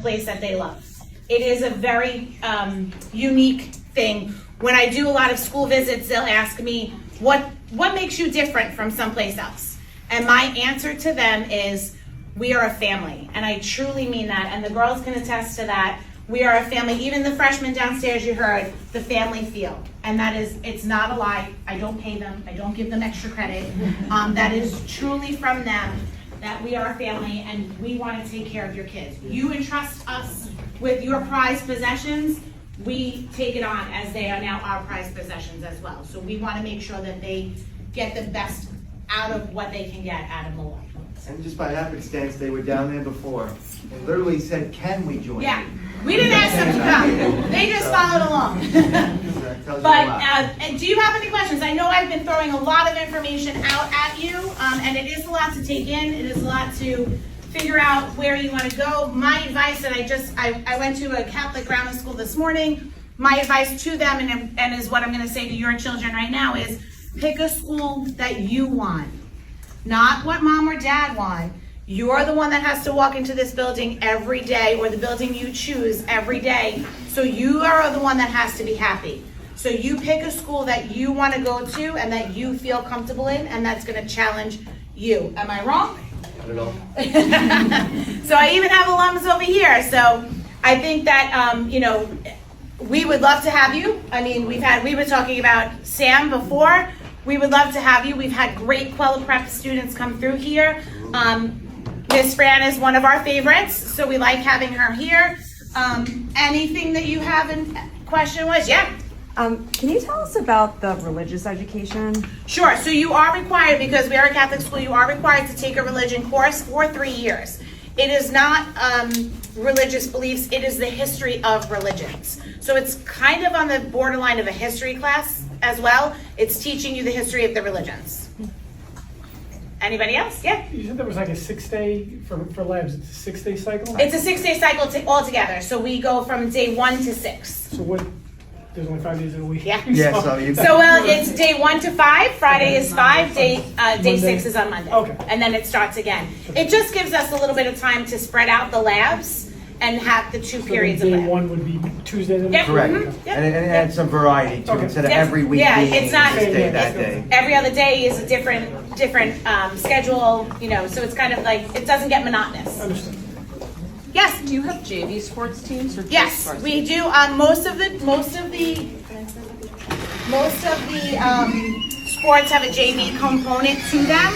place that they love. It is a very unique thing. When I do a lot of school visits, they'll ask me, what makes you different from someplace else? And my answer to them is, we are a family. And I truly mean that. And the girls can attest to that. We are a family. Even the freshmen downstairs, you heard the family feel. And that is, it's not a lie. I don't pay them. I don't give them extra credit. That is truly from them, that we are a family and we want to take care of your kids. You entrust us with your prized possessions. We take it on as they are now our prized possessions as well. So we want to make sure that they get the best out of what they can get out of Molloy. And just by happenstance, they were down there before and literally said, can we join? Yeah, we didn't ask them to come. They just followed along. But do you have any questions? I know I've been throwing a lot of information out at you, and it is a lot to take in. It is a lot to figure out where you want to go. My advice, and I went to a Catholic grammar school this morning. My advice to them, and is what I'm going to say to your children right now, is pick a school that you want. Not what mom or dad want. You're the one that has to walk into this building every day, or the building you choose every day. So you are the one that has to be happy. So you pick a school that you want to go to and that you feel comfortable in, and that's going to challenge you. Am I wrong? Not at all. So I even have alums over here. So I think that, we would love to have you. I mean, we were talking about Sam before. We would love to have you. We've had great Kweller Prep students come through here. Miss Fran is one of our favorites, so we like having her here. Anything that you have in question was? Yeah. Can you tell us about the religious education? Sure. So you are required, because we are a Catholic school, you are required to take a religion course for 3 years. It is not religious beliefs, it is the history of religions. So it's kind of on the borderline of a history class as well. It's teaching you the history of the religions. Anybody else? Yeah? You said there was like a 6-day for labs. It's a 6-day cycle? It's a 6-day cycle altogether. So we go from day 1 to 6. So what, there's only 5 days in a week? Yeah. Yeah, so you. So it's day 1 to 5. Friday is 5. Day 6 is on Monday. Okay. And then it starts again. It just gives us a little bit of time to spread out the labs and have the 2 periods of Day lab. 1 would be Tuesday then? Yep. Correct. Mhm. Yep. And it adds some variety to it, Okay. instead of Yep. every week Yeah, being it's not- this day, that it's- day. Every other day is a different schedule, so it's kind of like, it doesn't get monotonous. Understood. Yes. Do you have JV sports teams or just Yes, varsity? we do. Most of the sports have a JV component to them.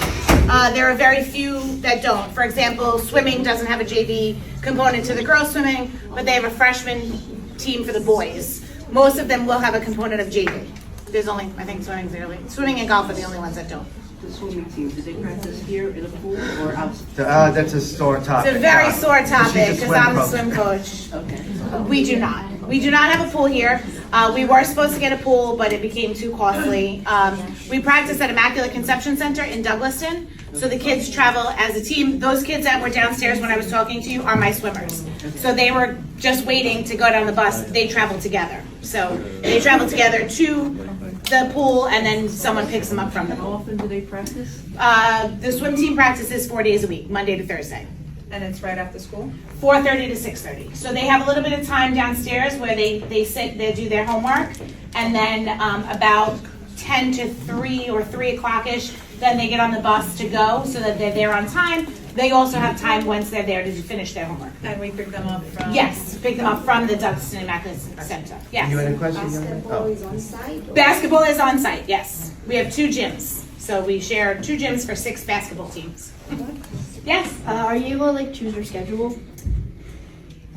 There are very few that don't. For example, swimming doesn't have a JV component to the girls swimming, but they have a freshman team for the boys. Most of them will have a component of JV. There's only, I think swimming and golf are the only ones that don't. The swimming team, do they practice here in a pool or outside? That's a sore topic. It's a very sore topic She's a because I'm the swim swim coach. Okay. We do not. We do not have a pool here. We were supposed to get a pool, but it became too costly. We practice at Immaculate Conception Center in Douglaston. So the kids travel as a team. Those kids that were downstairs when I was talking to you are my swimmers. So they were just waiting to go down the bus. They travel together. So they travel together to the pool, and then someone picks them up from the How pool. often do they practice? The swim team practices 4 days a week, Monday to Thursday. And it's right after school? 4:30 to 6:30. So they have a little bit of time downstairs where they sit, they do their homework, and then about 10 to 3 or 3 o'clock-ish, then they get on the bus to go so that they're there on time. They also have time once they're there to finish their homework. And we pick them up from? Yes, pick them up from the Douglaston Immaculate Center. You had Yes. a question? Basketball is on site? Basketball is on site, yes. We have 2 gyms. So we share 2 gyms for 6 basketball teams. Yes. Are you able to like choose your schedule?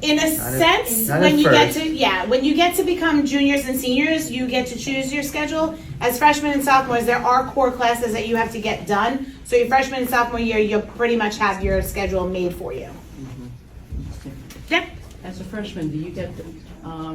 In a at- sense, not when at you get first. when you get to become juniors and seniors, you get to choose your schedule. As freshmen and sophomores, there are core classes that you have to get done. So your freshman and sophomore year, you'll pretty much have your schedule made for you. Yeah. As a freshman, do you get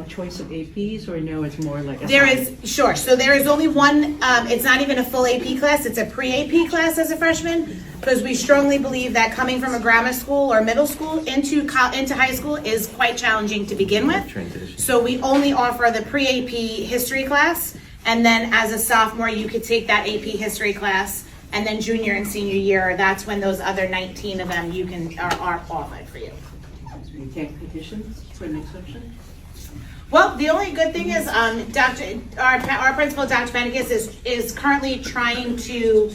choice of APs or no, it's more like? There is, sure. So there is only one, it's not even a full AP class, it's a pre-AP class as a freshman, because we strongly believe that coming from a grammar school or middle school into high school is quite challenging to begin with. Transition. So we only offer the pre-AP history class, and then as a sophomore, you could take that AP history class, and then junior and senior year, that's when those other 19 of them are qualified for you. take petitions for an exception? Well, the only good thing is, our principal, Dr. Benicus, is currently trying to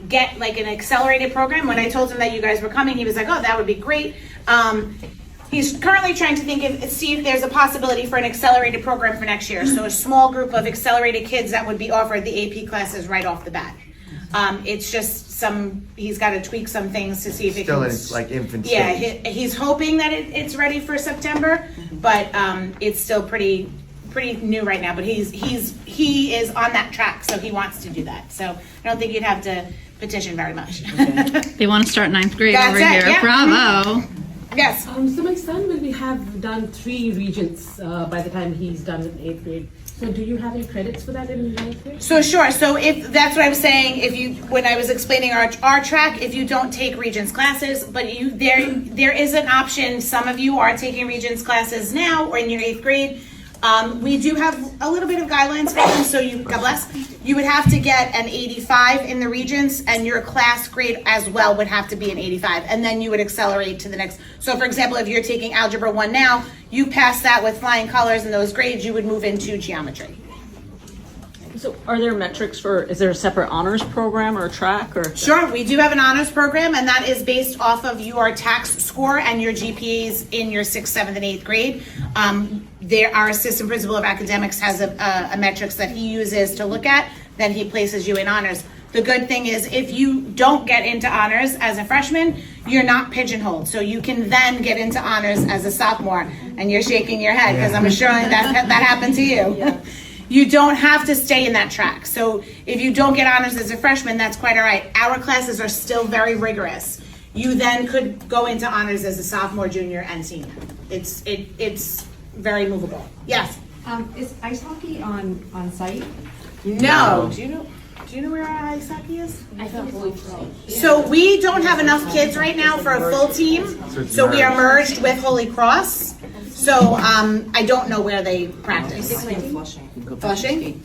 get like an accelerated program. When I told him that you guys were coming, he was like, "Oh, that would be great." He's currently trying to see if there's a possibility for an accelerated program for next year. So a small group of accelerated kids that would be offered the AP classes right off the bat. It's just he's got to tweak some things to see if it Still can. in like infant Yeah, stage. he's hoping that it's ready for September, but it's still pretty new right now. But he is on that track, so he wants to do that. So I don't think you'd have to petition very much. They want to start ninth grade That's over it, here. yeah. Bravo. Yes. So my son will have done 3 Regents by the time he's done in 8th grade. So do you have any credits for that in 9th grade? So sure. So if that's what I was saying, when I was explaining our track, if you don't take Regents classes, but there is an option. Some of you are taking Regents classes now or in your 8th grade. We do have a little bit of guidelines for them. So God bless. You would have to get an 85 in the Regents, and your class grade as well would have to be an 85, and then you would accelerate to the next. So for example, if you're taking Algebra 1 now, you pass that with flying colors in those grades, you would move into geometry. So are there metrics is there a separate honors program or track or? Sure, we do have an honors program, and that is based off of your tax score and your GPAs in your 6th, 7th, and 8th grade. Our assistant principal of academics has a metrics that he uses to look at, then he places you in honors. The good thing is if you don't get into honors as a freshman, you're not pigeonholed. So you can then get into honors as a sophomore, and you're shaking your head because I'm assuring that happened to you. Yeah. You don't have to stay in that track. So if you don't get honors as a freshman, that's quite all right. Our classes are still very rigorous. You then could go into honors as a sophomore, junior, and senior. It's very movable. Yes. Is ice hockey on site? No. Do you know where our ice hockey is? I think it's So we don't have enough kids right now for a full team. So we are merged with Holy Cross. So I don't know where they practice. Flushing?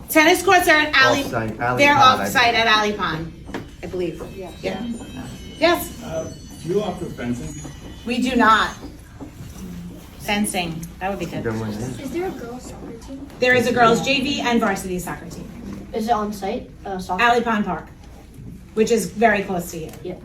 Tennis courts are at Alley. Off-site, Alley They're Pond, I off-site at Alley Pond, I believe. Yeah. Yes. Do you offer fencing? We do not. Fencing. That would be good. Good one, yeah. Is there a girls soccer team? There is a girls' JV and varsity soccer team. Is it on site? Soccer? Alley Pond Park, which is very close to you. Yeah.